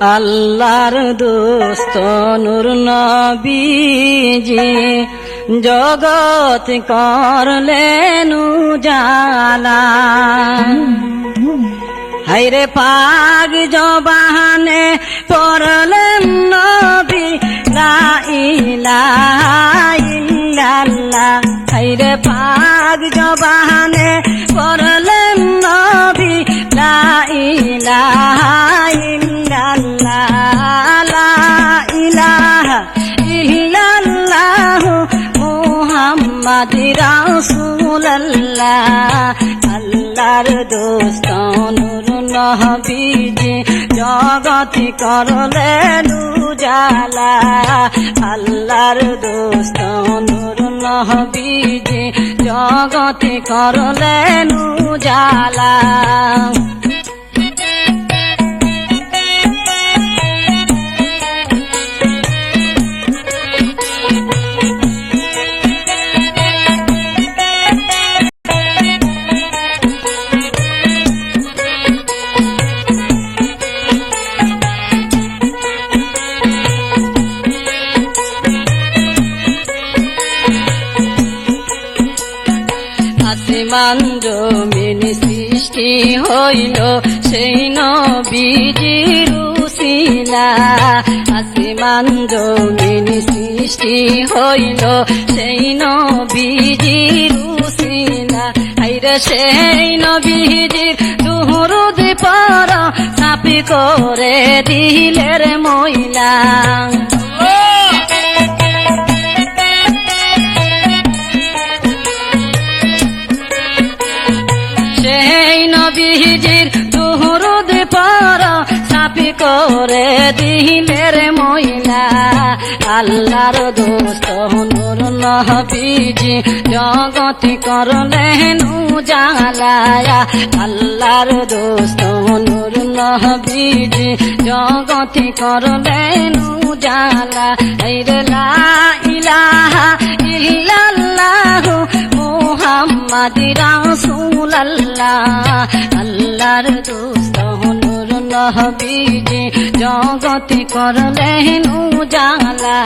আল্লাহর দোস্ত নূর নবীজি জগৎ করলেন উজালা। হায়রে পাক জবানে পড়লেন নবী লা ইলাহা ইল্লাল্লাহ। হায়রে পাক জবানে পড়লেন নবী লা ইলাহা ইল্লাল্লাহ, লা ইলাহা ইল্লাল্লাহ মুহাম্মাদুর রাসূলুল্লাহ। আল্লাহর দোস্ত নূর নবীজি জগৎ করলেন উজালা। আল্লাহর দোস্ত নূর নবীজি জগৎ করলেন উজালা। আসমান জমিন সৃষ্টি হইল সেই নবীজির উসিলা। আসমান জমিন সৃষ্টি হইল সেই নবীজির উসিলা। হায়রে সেই নবীজির দুরূদ পড় সাফি করে দিলের ময়লা। নবীজির দুরূদ পড় সাফি করে দিলের ময়লা। আল্লাহর দোস্ত নূর নবীজি জগৎ করলেন উজালা। আল্লাহর দোস্ত নূর নবীজি জগৎ করলেন উজালা। লা ইলাহা ইল্লাল্লাহ মুহাম্মাদুর রাসূলুল্লাহ। আল্লাহর দোস্ত নূর নবীজি জগৎ করলেন উজালা।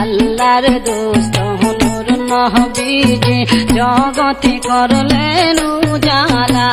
আল্লাহর দোস্ত নূর নবীজি জগৎ করলেন উজালা।